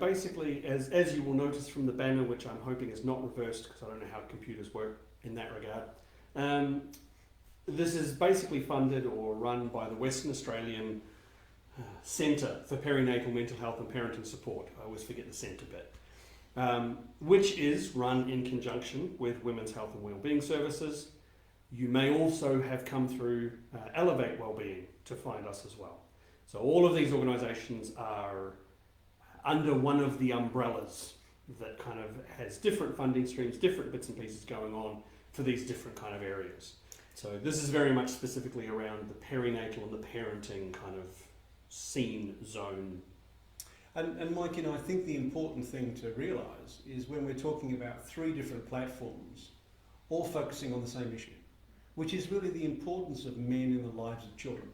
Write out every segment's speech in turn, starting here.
basically, as you will notice from the banner, which I'm hoping is not reversed because I don't know how computers work in that regard, this is basically funded or run by the Western Australian Centre for Perinatal Mental Health and Parenting Support. I always forget the centre bit. Which is run in conjunction with Women's Health and Wellbeing Services. You may also have come through Elevate Wellbeing to find us as well. So all of these organisations are under one of the umbrellas that kind of has different funding streams, different bits and pieces going on for these different kind of areas. So this is very much specifically around the perinatal and the parenting kind of scene zone. And Mike, I think the important thing to realise is when we're talking about 3 different platforms, all focusing on the same issue, which is really the importance of men in the lives of children.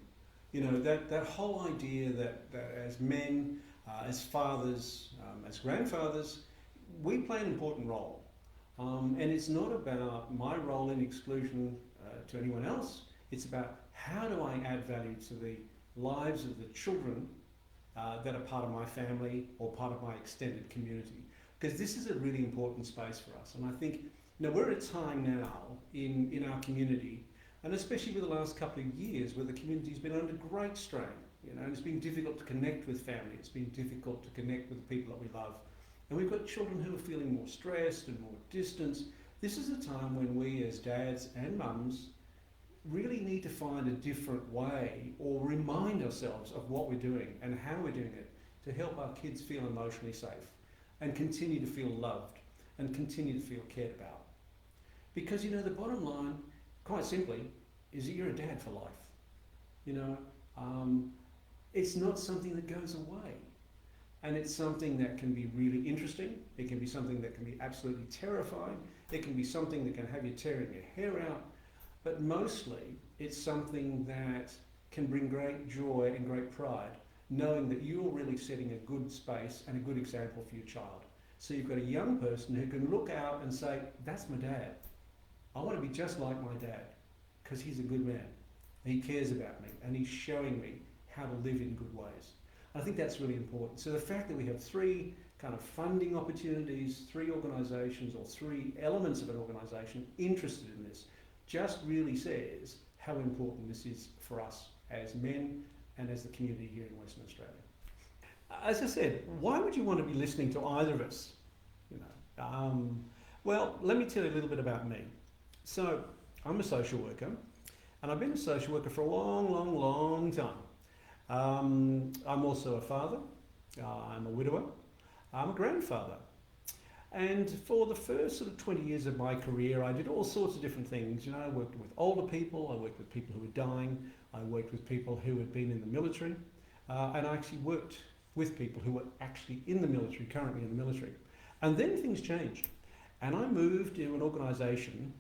That whole idea that as men, as fathers, as grandfathers, we play an important role. And it's not about my role in exclusion to anyone else. It's about how do I add value to the lives of the children that are part of my family or part of my extended community, because this is a really important space for us. And I think we're at a time now in our community, and especially with the last couple of years where the community's been under great strain. And it's been difficult to connect with family, it's been difficult to connect with the people that we love, and we've got children who are feeling more stressed and more distance. This is a time when we as dads and mums really need to find a different way or remind ourselves of what we're doing and how we're doing it to help our kids feel emotionally safe and continue to feel loved and continue to feel cared about. Because the bottom line, quite simply, is that you're a dad for life. It's not something that goes away. And it's something that can be really interesting. It can be something that can be absolutely terrifying. It can be something that can have you tearing your hair out. But mostly, it's something that can bring great joy and great pride, knowing that you're really setting a good space and a good example for your child. So you've got a young person who can look out and say, that's my dad. I want to be just like my dad, because he's a good man. He cares about me, and he's showing me how to live in good ways. I think that's really important. So the fact that we have 3 kind of funding opportunities, 3 organisations or 3 elements of an organisation interested in this, just really says how important this is for us as men and as the community here in Western Australia. As I said, why would you want to be listening to either of us? Well, let me tell you a little bit about me. So, I'm a social worker, and I've been a social worker for a long, long, long time. I'm also a father, I'm a widower, I'm a grandfather. And for the first sort of 20 years of my career, I did all sorts of different things. I worked with older people, I worked with people who were dying, I worked with people who had been in the military, and I actually worked with people who were actually in the military, currently in the military. And then things changed, and I moved to an organisation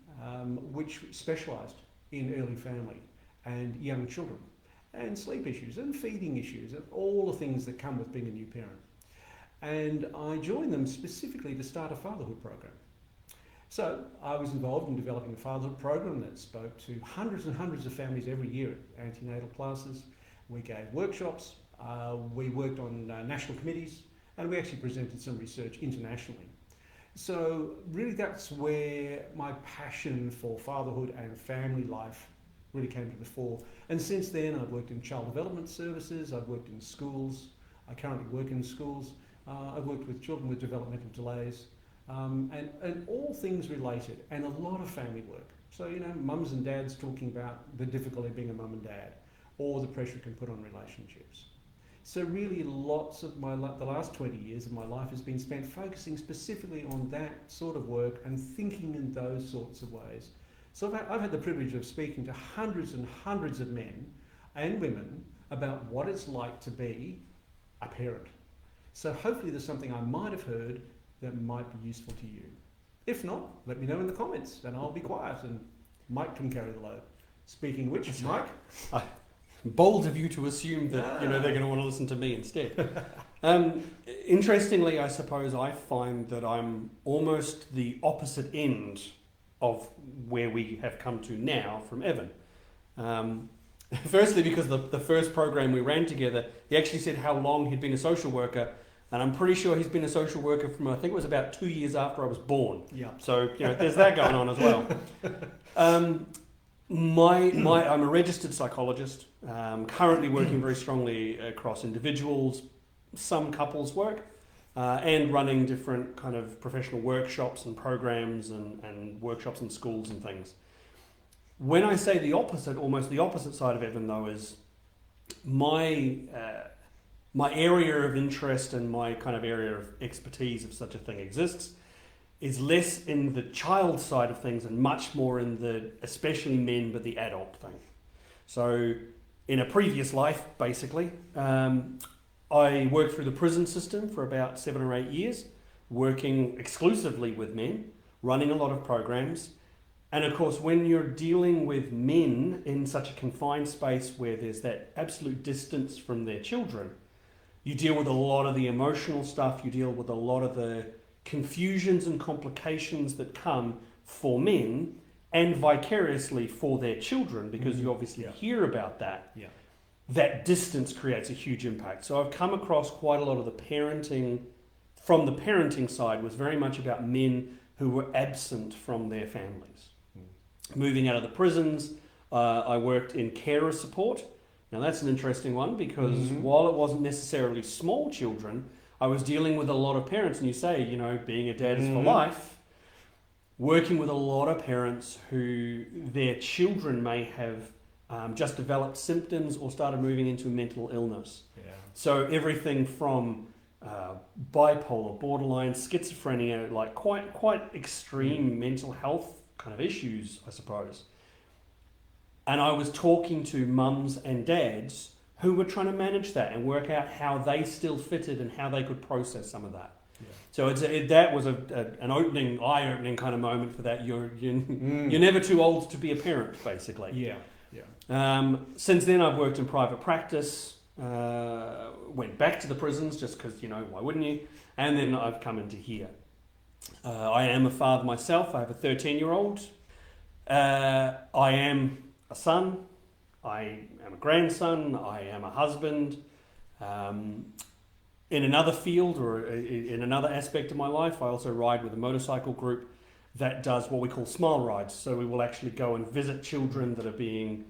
which specialised in early family and young children, and sleep issues and feeding issues and all the things that come with being a new parent. And I joined them specifically to start a fatherhood program. So I was involved in developing a fatherhood program that spoke to hundreds and hundreds of families every year at antenatal classes. We gave workshops, we worked on national committees, and we actually presented some research internationally. So really that's where my passion for fatherhood and family life really came to the fore. And since then I've worked in child development services, I've worked in schools, I currently work in schools, I've worked with children with developmental delays, and all things related, and a lot of family work. So, mums and dads talking about the difficulty of being a mum and dad, or the pressure it can put on relationships. So really lots of the last 20 years of my life has been spent focusing specifically on that sort of work and thinking in those sorts of ways. So I've had the privilege of speaking to hundreds and hundreds of men and women about what it's like to be a parent. So hopefully there's something I might have heard that might be useful to you. If not, let me know in the comments and I'll be quiet and Mike can carry the load. Speaking of which, Mike? Bold of you to assume that they're going to want to listen to me instead. Interestingly, I suppose I find that I'm almost the opposite end of where we have come to now from Evyn. Firstly, because the first program we ran together, he actually said how long he'd been a social worker And I'm pretty sure he's been a social worker from, I think it was about 2 years after I was born. Yeah. So, there's that going on as well. I'm a registered psychologist, currently working very strongly across individuals, some couples work, and running different kind of professional workshops and programs and workshops in schools and things. When I say the opposite, almost the opposite side of Evyn though, is my area of interest and my kind of area of expertise, if such a thing exists, is less in the child side of things and much more in the, especially men, but the adult thing. So in a previous life, basically, I worked through the prison system for about 7 or 8 years, working exclusively with men, running a lot of programs. And of course, when you're dealing with men in such a confined space where there's that absolute distance from their children, you deal with a lot of the emotional stuff, you deal with a lot of the confusions and complications that come for men and vicariously for their children, because you obviously hear about that. Yeah. That distance creates a huge impact. So I've come across quite a lot of the parenting, from the parenting side, was very much about men who were absent from their families. Moving out of the prisons, I worked in carer support. Now that's an interesting one, because while it wasn't necessarily small children, I was dealing with a lot of parents, and you say, being a dad is for life, working with a lot of parents who their children may have just developed symptoms or started moving into mental illness. Yeah. So everything from bipolar, borderline, schizophrenia, like quite extreme mental health kind of issues, I suppose. And I was talking to mums and dads who were trying to manage that and work out how they still fitted and how they could process some of that. Yeah. So that was an eye-opening kind of moment for that. You're never too old to be a parent, basically. Yeah. Since then, I've worked in private practice. Went back to the prisons just because, why wouldn't you? And then I've come into here. I am a father myself. I have a 13-year-old. I am a son. I am a grandson. I am a husband. In another field or in another aspect of my life, I also ride with a motorcycle group that does what we call smile rides. So we will actually go and visit children that are being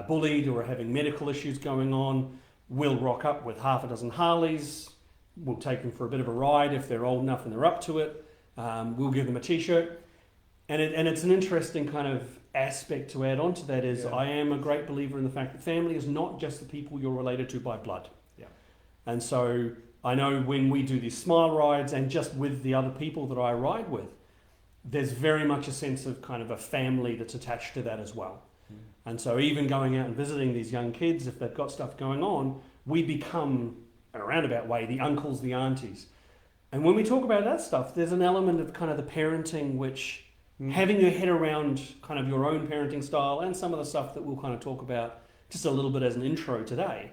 bullied or are having medical issues going on. We'll rock up with half a dozen Harleys. We'll take them for a bit of a ride if they're old enough and they're up to it. We'll give them a t-shirt. And it's an interesting kind of aspect to add on to that is I am a great believer in the fact that family is not just the people you're related to by blood. Yeah. And so I know when we do these smile rides and just with the other people that I ride with, there's very much a sense of kind of a family that's attached to that as well. And so even going out and visiting these young kids, if they've got stuff going on, we become, in a roundabout way, the uncles, the aunties. And when we talk about that stuff, there's an element of kind of the parenting which having your head around kind of your own parenting style and some of the stuff that we'll kind of talk about just a little bit as an intro today,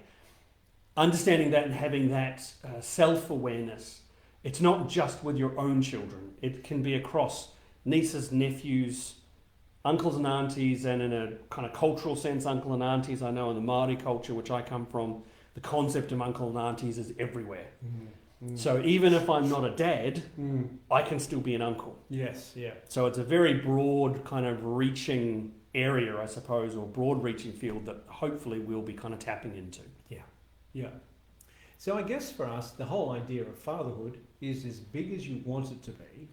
understanding that and having that self-awareness. It's not just with your own children. It can be across nieces, nephews, uncles and aunties, and in a kind of cultural sense, uncle and aunties. I know in the Māori culture, which I come from, the concept of uncle and aunties is everywhere. So even if I'm not a dad, I can still be an uncle. Yes, yeah. So it's a very broad kind of reaching area, I suppose, or broad reaching field that hopefully we'll be kind of tapping into. Yeah. So I guess for us, the whole idea of fatherhood is as big as you want it to be,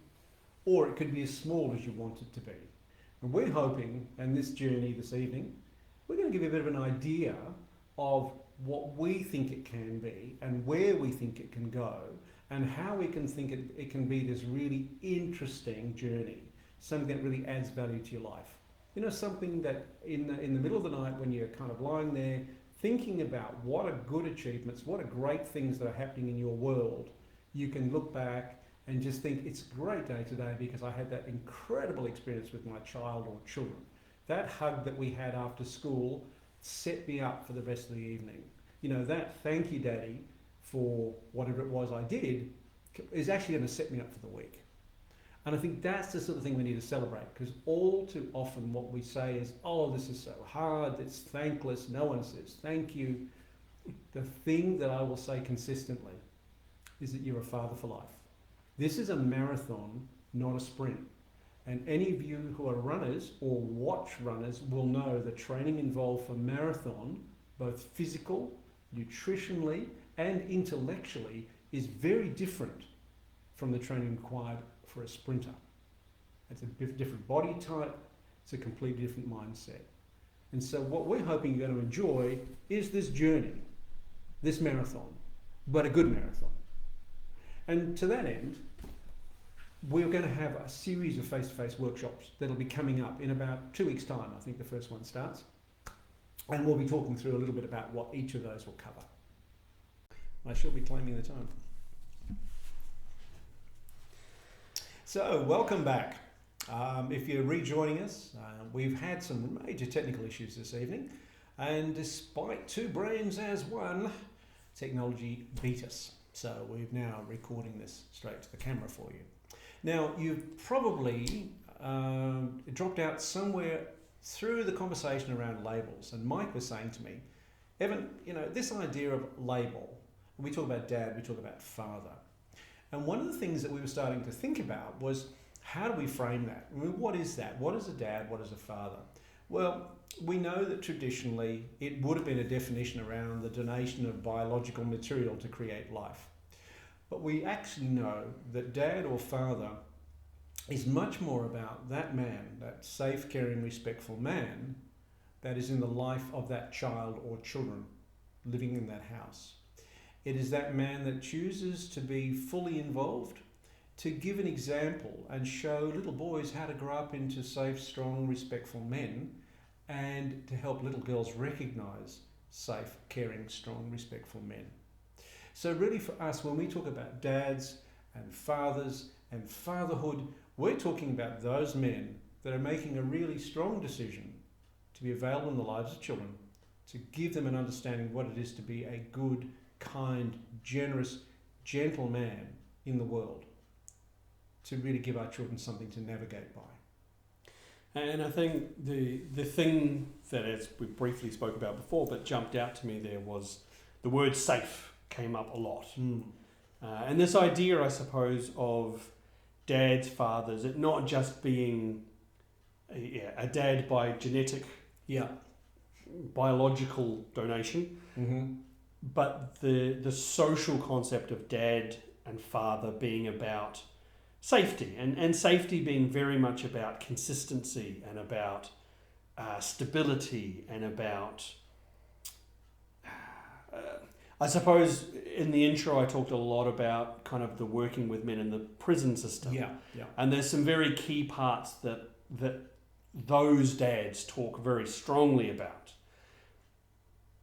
or it could be as small as you want it to be. And we're hoping, and this journey this evening, we're going to give you a bit of an idea of what we think it can be and where we think it can go and how we can think it can be this really interesting journey, something that really adds value to your life. Something that in the middle of the night when you're kind of lying there thinking about what are good achievements, what are great things that are happening in your world, you can look back and just think it's a great day today because I had that incredible experience with my child or children. That hug that we had after school set me up for the rest of the evening. That thank you, Daddy, for whatever it was I did is actually going to set me up for the week. And I think that's the sort of thing we need to celebrate, because all too often what we say is, oh, this is so hard, it's thankless, no one says thank you. The thing that I will say consistently is that you're a father for life. This is a marathon, not a sprint. And any of you who are runners or watch runners will know the training involved for marathon, both physical, nutritionally, and intellectually, is very different from the training required for a sprinter. It's a different body type, it's a completely different mindset. And so what we're hoping you're going to enjoy is this journey, this marathon, but a good marathon. And to that end, we're going to have a series of face-to-face workshops that'll be coming up in about 2 weeks' time. I think the first one starts. And we'll be talking through a little bit about what each of those will cover. I shall be claiming the time. So, welcome back. If you're rejoining us, we've had some major technical issues this evening, and despite two brains as one, technology beat us. So we're now recording this straight to the camera for you. Now, you've probably dropped out somewhere through the conversation around labels, and Mike was saying to me, Evan, you know, this idea of label, when we talk about dad, we talk about father. And one of the things that we were starting to think about was, how do we frame that? I mean, what is that? What is a dad? What is a father? Well, we know that traditionally it would have been a definition around the donation of biological material to create life. But we actually know that dad or father is much more about that man, that safe, caring, respectful man that is in the life of that child or children living in that house. It is that man that chooses to be fully involved, to give an example and show little boys how to grow up into safe, strong, respectful men, and to help little girls recognise safe, caring, strong, respectful men. So really for us, when we talk about dads and fathers and fatherhood, we're talking about those men that are making a really strong decision to be available in the lives of children, to give them an understanding of what it is to be a good, kind, generous, gentle man in the world, to really give our children something to navigate by. And I think the thing that, as we briefly spoke about before, but jumped out to me there was the word safe came up a lot. And this idea, I suppose, of dads, fathers, it not just being a dad by genetic, biological donation, but the social concept of dad and father being about safety, and safety being very much about consistency and about stability and about I suppose in the intro I talked a lot about kind of the working with men in the prison system. And there's some very key parts that those dads talk very strongly about.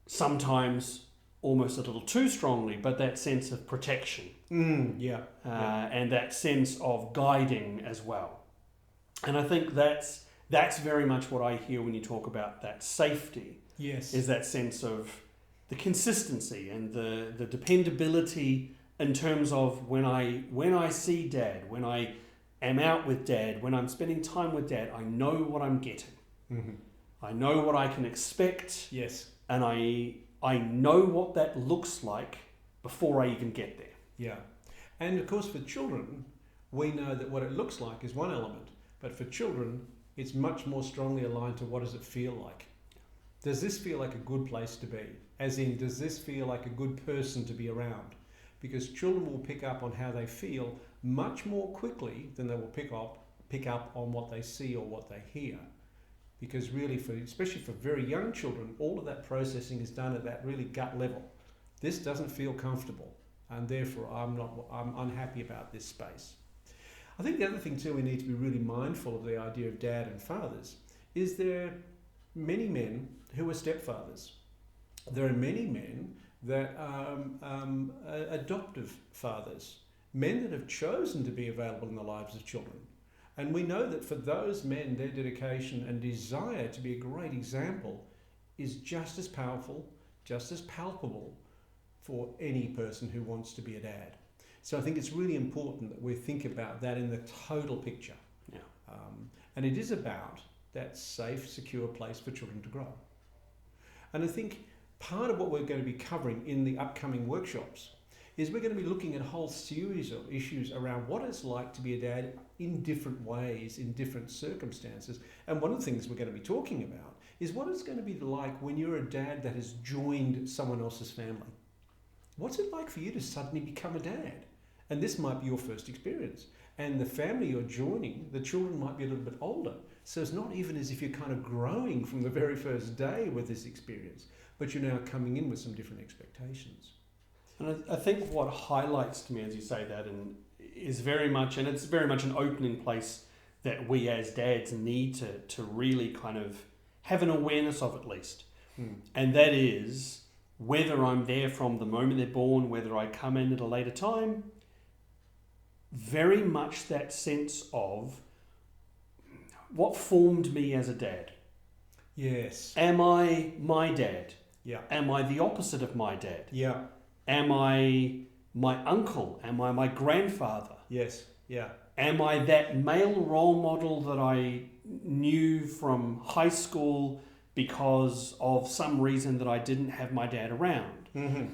Sometimes almost a little too strongly, but that sense of protection. And that sense of guiding as well. And I think that's very much what I hear when you talk about that safety. Is that sense of the consistency and the dependability in terms of when I see dad, when I am out with dad, when I'm spending time with dad, I know what I'm getting. I know what I can expect. And I know what that looks like before I even get there. And of course for children, we know that what it looks like is one element, but for children, it's much more strongly aligned to what does it feel like. Does this feel like a good place to be? As in, does this feel like a good person to be around? Because children will pick up on how they feel much more quickly than they will pick up on what they see or what they hear. Because really, especially for very young children, all of that processing is done at that really gut level. This doesn't feel comfortable, and therefore I'm unhappy about this space. I think the other thing too we need to be really mindful of the idea of dad and fathers is there are many men who are stepfathers. There are many men that are adoptive fathers, men that have chosen to be available in the lives of children. And we know that for those men, their dedication and desire to be a great example is just as powerful, just as palpable for any person who wants to be a dad. So I think it's really important that we think about that in the total picture. And it is about that safe, secure place for children to grow. And I think part of what we're going to be covering in the upcoming workshops is we're going to be looking at a whole series of issues around what it's like to be a dad in different ways, in different circumstances. And one of the things we're going to be talking about is what it's going to be like when you're a dad that has joined someone else's family. What's it like for you to suddenly become a dad? And this might be your first experience. And the family you're joining, the children might be a little bit older. So it's not even as if you're kind of growing from the very first day with this experience, but you're now coming in with some different expectations. And I think what highlights to me as you say that and is very much, and it's very much an opening place that we as dads need to really kind of have an awareness of at least. And that is whether I'm there from the moment they're born, whether I come in at a later time, very much that sense of what formed me as a dad. Yes. Am I my dad? Yeah. Am I the opposite of my dad? Yeah. Am I my uncle? Am I my grandfather? Yes. Yeah. Am I that male role model that I knew from high school because of some reason that I didn't have my dad around? Mm-hmm.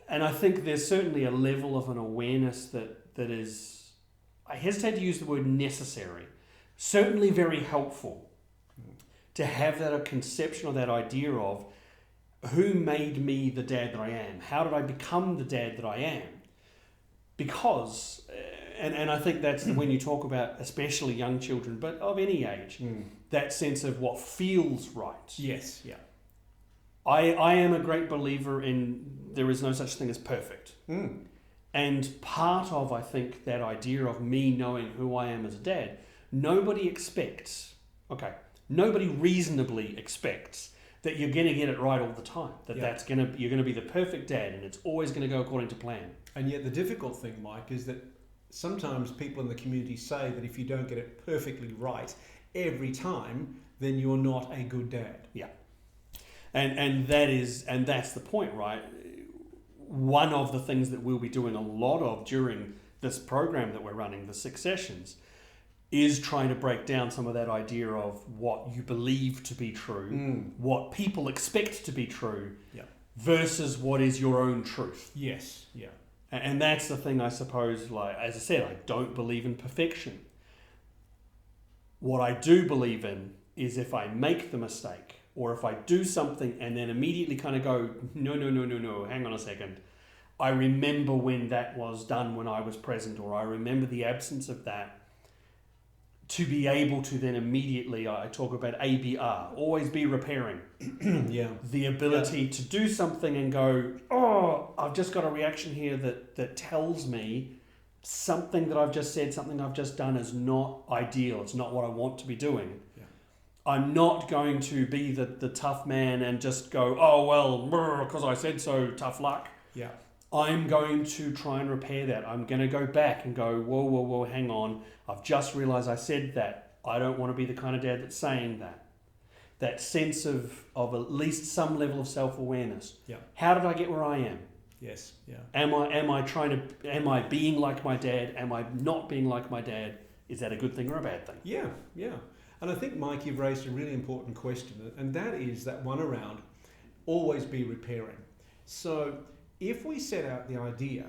And I think there's certainly a level of an awareness that is, I hesitate to use the word necessary, certainly very helpful to have that a conception or that idea of who made me the dad that I am? How did I become the dad that I am? Because, and I think that's when you talk about especially young children, but of any age, that sense of what feels right. Yes, yeah. I am a great believer in there is no such thing as perfect. And part of, I think, that idea of me knowing who I am as a dad, nobody reasonably expects that you're going to get it right all the time, that you're going to be the perfect dad and it's always going to go according to plan. And yet the difficult thing, Mike, is that sometimes people in the community say that if you don't get it perfectly right every time, then you're not a good dad. Yeah. And that's the point, right? One of the things that we'll be doing a lot of during this program that we're running, the 6 sessions, is trying to break down some of that idea of what you believe to be true, what people expect to be true, versus what is your own truth. Yes, yeah. And that's the thing, I suppose, like, as I said, I don't believe in perfection. What I do believe in is if I make the mistake, or if I do something and then immediately kind of go, no, hang on a second. I remember when that was done when I was present, or I remember the absence of that. To be able to then immediately, I talk about ABR, always be repairing. The ability to do something and go, oh, I've just got a reaction here that tells me something that I've just said, something I've just done is not ideal. It's not what I want to be doing. I'm not going to be the tough man and just go, oh, well, because I said so, tough luck. Yeah. I'm going to try and repair that. I'm going to go back and go, whoa, hang on. I've just realised I said that. I don't want to be the kind of dad that's saying that. That sense of at least some level of self-awareness. Yeah. How did I get where I am? Yes, yeah. Am I being like my dad? Am I not being like my dad? Is that a good thing or a bad thing? Yeah, yeah. And I think, Mike, you've raised a really important question, and that is that one around always be repairing. So if we set out the idea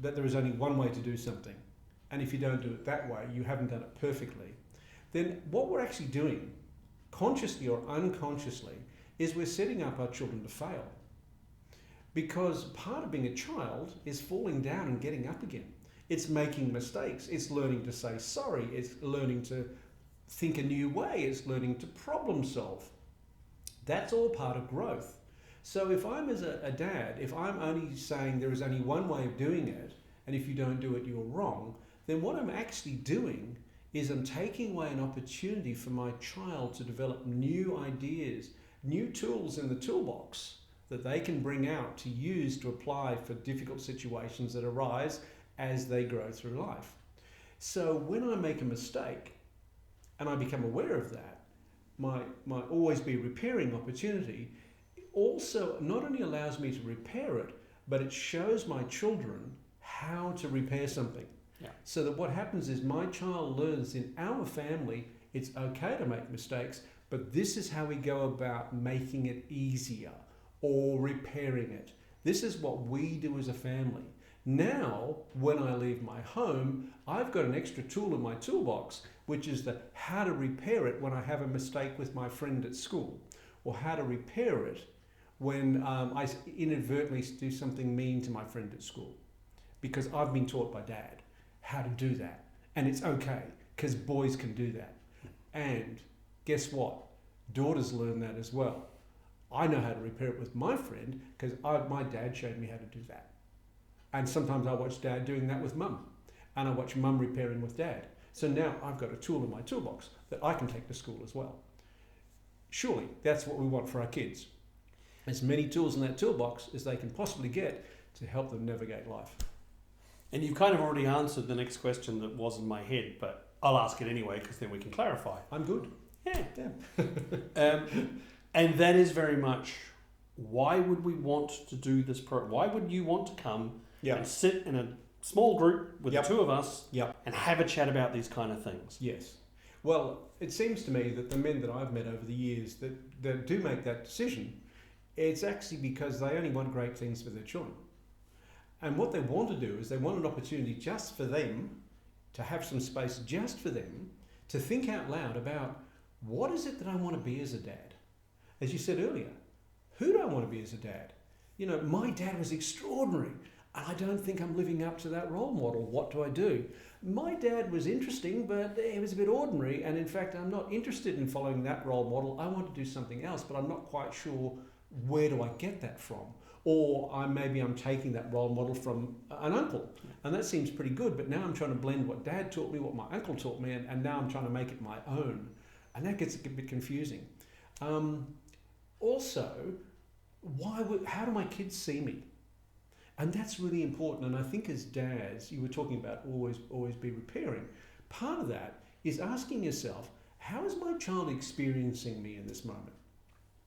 that there is only one way to do something, and if you don't do it that way, you haven't done it perfectly, then what we're actually doing, consciously or unconsciously, is we're setting up our children to fail. Because part of being a child is falling down and getting up again. It's making mistakes. It's learning to say sorry. It's learning to think a new way. It's learning to problem solve. That's all part of growth. So if I'm as a dad, if I'm only saying there is only one way of doing it, and if you don't do it, you're wrong, then what I'm actually doing is I'm taking away an opportunity for my child to develop new ideas, new tools in the toolbox that they can bring out to use to apply for difficult situations that arise as they grow through life. So when I make a mistake, and I become aware of that, my always be repairing opportunity also not only allows me to repair it, but it shows my children how to repair something. Yeah. So that what happens is my child learns in our family, it's okay to make mistakes, but this is how we go about making it easier or repairing it. This is what we do as a family. Now, when I leave my home, I've got an extra tool in my toolbox, which is the how to repair it when I have a mistake with my friend at school, or how to repair it when I inadvertently do something mean to my friend at school. Because I've been taught by Dad how to do that. And it's okay, because boys can do that. And guess what? Daughters learn that as well. I know how to repair it with my friend because my dad showed me how to do that. And sometimes I watch Dad doing that with Mum. And I watch Mum repairing with Dad. So now I've got a tool in my toolbox that I can take to school as well. Surely that's what we want for our kids. As many tools in that toolbox as they can possibly get to help them navigate life. And you've kind of already answered the next question that was in my head, but I'll ask it anyway because then we can clarify. I'm good. Yeah. And that is very much, why would we want to do this program? Why would you want to come and sit in a small group with the two of us and have a chat about these kind of things? Yes. Well, it seems to me that the men that I've met over the years that do make that decision, it's actually because they only want great things for their children. And what they want to do is they want an opportunity just for them, to have some space just for them, to think out loud about what is it that I want to be as a dad? As you said earlier, who do I want to be as a dad? You know, my dad was extraordinary, and I don't think I'm living up to that role model. What do I do? My dad was interesting, but he was a bit ordinary, and in fact, I'm not interested in following that role model. I want to do something else, but I'm not quite sure where do I get that from. Or maybe I'm taking that role model from an uncle, and that seems pretty good, but now I'm trying to blend what Dad taught me, what my uncle taught me, and now I'm trying to make it my own. And that gets a bit confusing. Also, how do my kids see me? And that's really important. And I think as dads, you were talking about always be repairing. Part of that is asking yourself, how is my child experiencing me in this moment?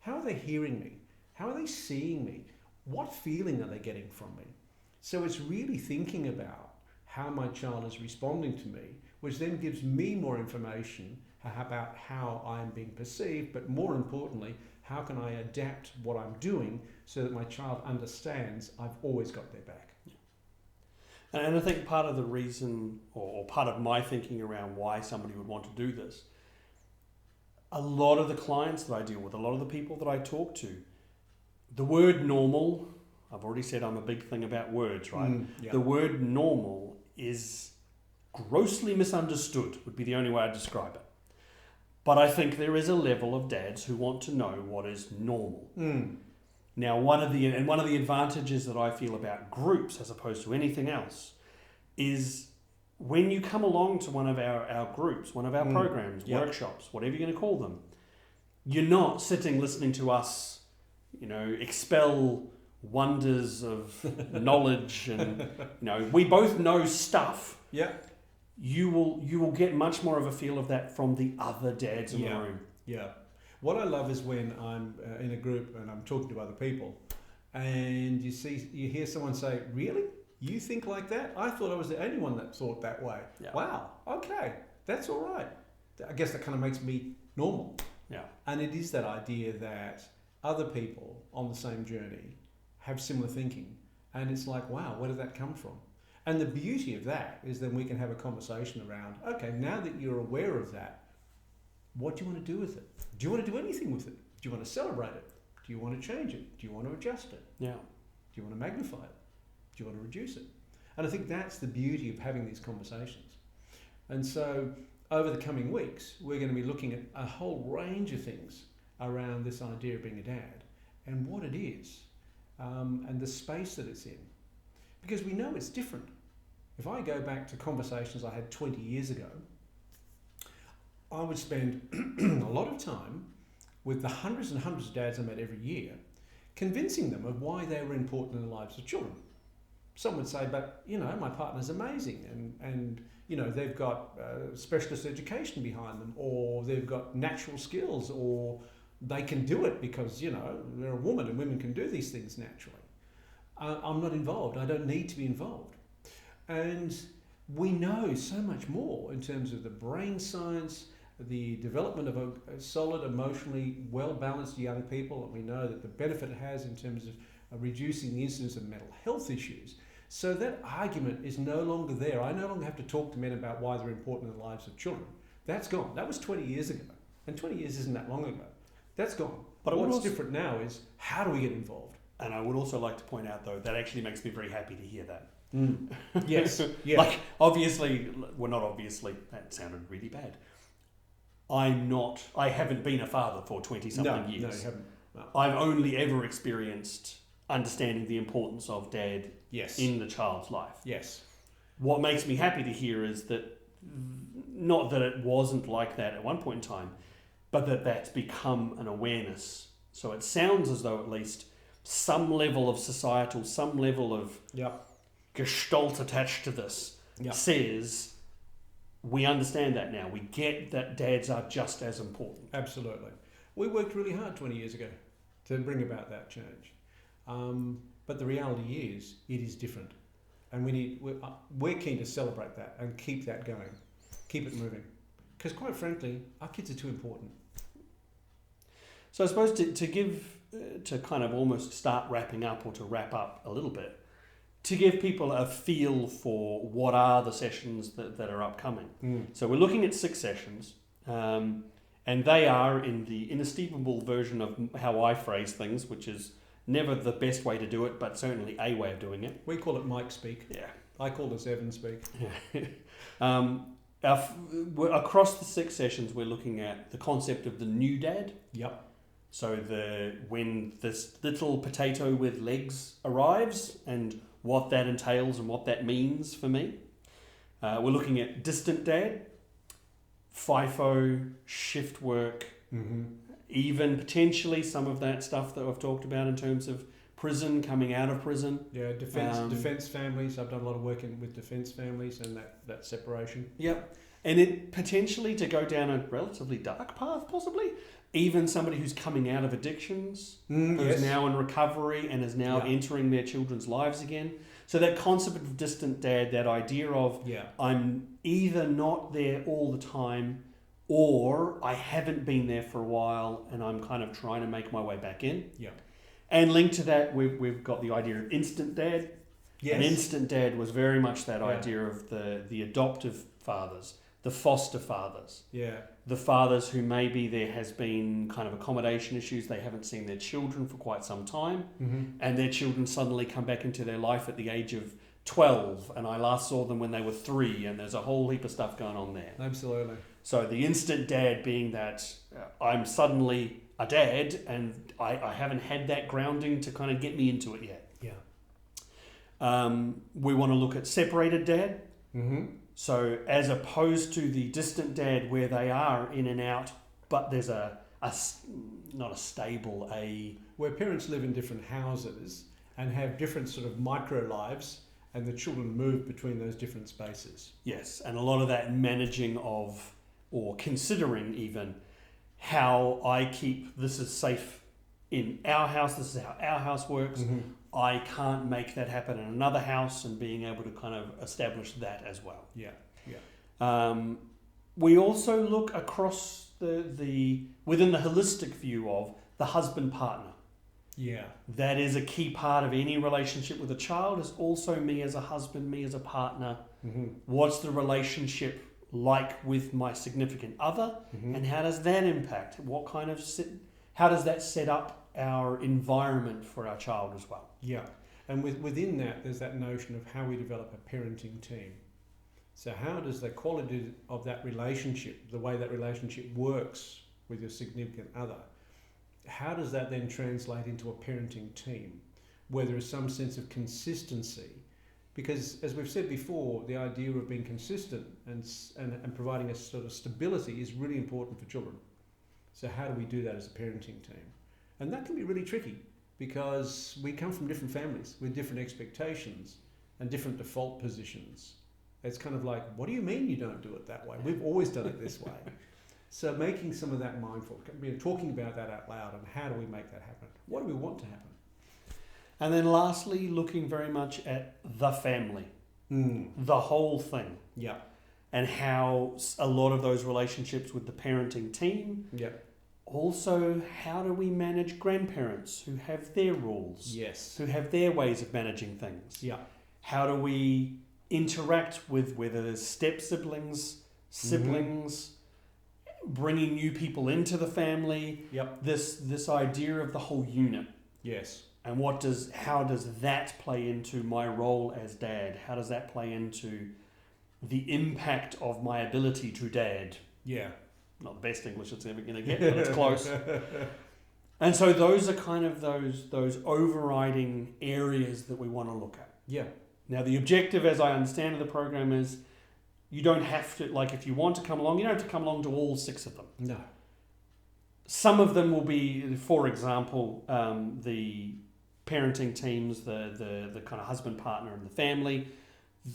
How are they hearing me? How are they seeing me? What feeling are they getting from me? So it's really thinking about how my child is responding to me, which then gives me more information about how I'm being perceived, but more importantly, how can I adapt what I'm doing so that my child understands I've always got their back. Yeah. And I think part of the reason, or part of my thinking around why somebody would want to do this, a lot of the clients that I deal with, a lot of the people that I talk to, the word normal, I've already said I'm a big thing about words, right? The word normal is grossly misunderstood, would be the only way I'd describe it. But I think there is a level of dads who want to know what is normal. Now, one of the advantages that I feel about groups as opposed to anything else is when you come along to one of our groups, one of our programs, workshops, whatever you're going to call them, you're not sitting listening to us, expel wonders of knowledge and, we both know stuff. Yeah. You will get much more of a feel of that from the other dads in the room. Yeah. What I love is when I'm in a group and I'm talking to other people and you hear someone say, really? You think like that? I thought I was the only one that thought that way. Yeah. Wow. Okay. That's all right. I guess that kind of makes me normal. Yeah. And it is that idea that other people on the same journey have similar thinking. And it's like, wow, where did that come from? And the beauty of that is then we can have a conversation around, okay, now that you're aware of that, what do you want to do with it? Do you want to do anything with it? Do you want to celebrate it? Do you want to change it? Do you want to adjust it? Yeah. Do you want to magnify it? Do you want to reduce it? And I think that's the beauty of having these conversations. And so over the coming weeks, we're going to be looking at a whole range of things around this idea of being a dad and what it is and the space that it's in. Because we know it's different. If I go back to conversations I had 20 years ago, I would spend a lot of time with the hundreds and hundreds of dads I met every year, convincing them of why they were important in the lives of children. Some would say, but, my partner's amazing and they've got specialist education behind them, or they've got natural skills, or they can do it because, they're a woman and women can do these things naturally. I'm not involved. I don't need to be involved. And we know so much more in terms of the brain science, the development of a solid, emotionally well-balanced young people. And we know that the benefit it has in terms reducing the incidence of mental health issues. So that argument is no longer there. I no longer have to talk to men about why they're important in the lives of children. That's gone. That was 20 years ago. And 20 years isn't that long ago. That's gone. But what's different now is how do we get involved? And I would also like to point out, though, that actually makes me very happy to hear that. Yes. Yeah. Like, obviously, well, not obviously, that sounded really bad. I haven't been a father for 20-something years. No, you haven't. No. I've only ever experienced understanding the importance of dad in the child's life. Yes. What makes me happy to hear is that, not that it wasn't like that at one point in time, but that that's become an awareness. So it sounds as though at least some level of societal, some level of gestalt attached to this says, we understand that now. We get that dads are just as important. Absolutely. We worked really hard 20 years ago to bring about that change. But the reality is, it is different. And we're keen to celebrate that and keep that going. Keep it moving. Because quite frankly, our kids are too important. So I suppose to kind of almost start wrapping up, or to wrap up a little bit, to give people a feel for what are the sessions that are upcoming. So we're looking at 6 sessions, and they are in the inestimable version of how I phrase things, which is never the best way to do it, but certainly a way of doing it. We call it Mike speak. Yeah. I call this Evyn speak. Across the 6 sessions, we're looking at the concept of the new dad. Yep. So when this little potato with legs arrives, and what that entails and what that means for me. We're looking at distant dad, FIFO, shift work, even potentially some of that stuff that I've talked about in terms of prison, coming out of prison. Yeah, defence families. I've done a lot of work with defence families and that separation. Yep. And it potentially to go down a relatively dark path, possibly. Even somebody who's coming out of addictions, who's now in recovery and is now entering their children's lives again. So that concept of distant dad, that idea of I'm either not there all the time, or I haven't been there for a while and I'm kind of trying to make my way back in. Yeah. And linked to that, we've got the idea of instant dad. Yes. And instant dad was very much that idea of the adoptive fathers, the foster fathers. Yeah. The fathers who maybe there has been kind of accommodation issues, they haven't seen their children for quite some time, and their children suddenly come back into their life at the age of 12, and I last saw them when they were 3, and there's a whole heap of stuff going on there. Absolutely. So the instant dad being that I'm suddenly a dad, and I haven't had that grounding to kind of get me into it yet. Yeah. We want to look at separated dad. So as opposed to the distant dad where they are in and out, but there's not a stable, where parents live in different houses and have different sort of micro lives, and the children move between those different spaces. Yes, and a lot of that managing of, or considering even, how I keep this is safe in our house, this is how our house works. I can't make that happen in another house, and being able to kind of establish that as well. Yeah, yeah. We also look across the within the holistic view of the husband partner. Yeah. That is a key part of any relationship with a child, is also me as a husband, me as a partner. What's the relationship like with my significant other, and how does that impact? How does that set up our environment for our child as well? Yeah, and within that, there's that notion of how we develop a parenting team. So how does the quality of that relationship, the way that relationship works with your significant other, how does that then translate into a parenting team where there is some sense of consistency? Because as we've said before, the idea of being consistent and providing a sort of stability is really important for children. So how do we do that as a parenting team? And that can be really tricky, because we come from different families with different expectations and different default positions. It's kind of like, what do you mean you don't do it that way? We've always done it this way. So making some of that mindful, talking about that out loud, and how do we make that happen? What do we want to happen? And then lastly, looking very much at the family, the whole thing. Yeah. And how a lot of those relationships with the parenting team Also, how do we manage grandparents who have their rules, Yes. who have their ways of managing things? Yeah. How do we interact with whether there's step siblings, bringing new people into the family? Yep. This idea of the whole unit. Yes. And how does that play into my role as dad? How does that play into the impact of my ability to dad? Yeah. Not the best English it's ever going to get, but it's close. And so those are kind of those overriding areas that we want to look at. Yeah. Now the objective, as I understand of the program, is you don't have to, like if you want to come along, you don't have to come along to all 6 of them. No. Some of them will be, for example, the parenting teams, the kind of husband, partner and the family.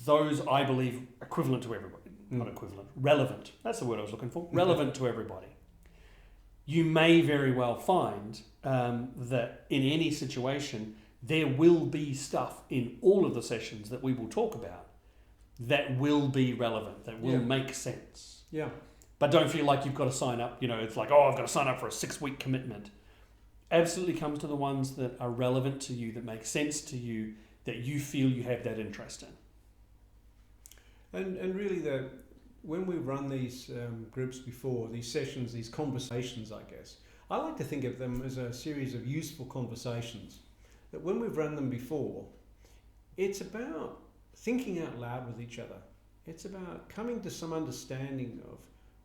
Those, I believe, equivalent to everybody. Not equivalent, relevant. That's the word I was looking for. Relevant to everybody. You may very well find that in any situation, there will be stuff in all of the sessions that we will talk about that will be relevant, that will make sense. Yeah. But don't feel like you've got to sign up. It's like, I've got to sign up for a 6-week commitment. Absolutely comes to the ones that are relevant to you, that make sense to you, that you feel you have that interest in. And really, when we run these groups before, these sessions, these conversations, I guess, I like to think of them as a series of useful conversations. That when we've run them before, it's about thinking out loud with each other. It's about coming to some understanding of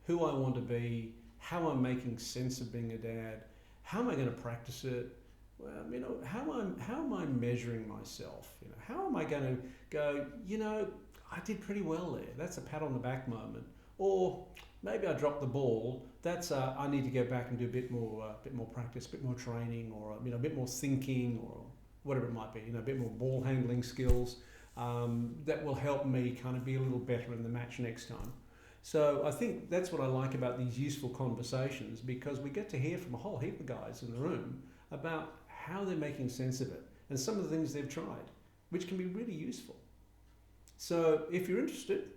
who I want to be, how I'm making sense of being a dad, how am I going to practice it, how am I measuring myself? How am I going to go, I did pretty well there. That's a pat on the back moment. Or maybe I dropped the ball. That's I need to go back and do a bit more practice, a bit more training, or a bit more thinking, or whatever it might be. A bit more ball handling skills that will help me kind of be a little better in the match next time. So I think that's what I like about these useful conversations, because we get to hear from a whole heap of guys in the room about how they're making sense of it and some of the things they've tried, which can be really useful. So if you're interested,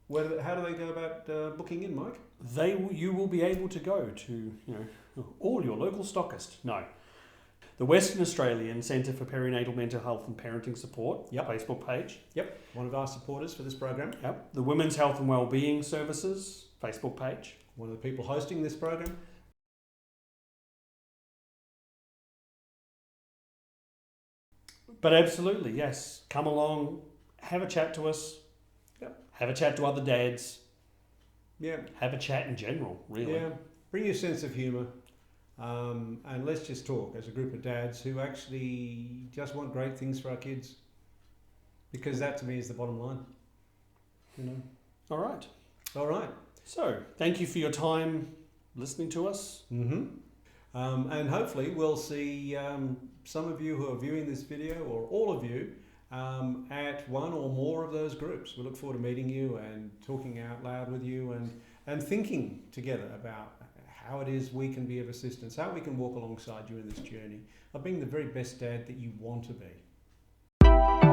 how do they go about booking in, Mike? You will be able to go to all your local stockists. No. The Western Australian Centre for Perinatal Mental Health and Parenting Support Facebook page. Yep, one of our supporters for this program. Yep. The Women's Health and Wellbeing Services Facebook page. One of the people hosting this program. But absolutely, yes. Come along, have a chat to us. Yep. Have a chat to other dads. Yeah. Have a chat in general, really. Yeah. Bring your sense of humour. And let's just talk as a group of dads who actually just want great things for our kids. Because that to me is the bottom line. All right. All right. So, thank you for your time listening to us. And hopefully we'll see some of you who are viewing this video, or all of you, at one or more of those groups. We look forward to meeting you and talking out loud with you and thinking together about how it is we can be of assistance, how we can walk alongside you in this journey of being the very best dad that you want to be.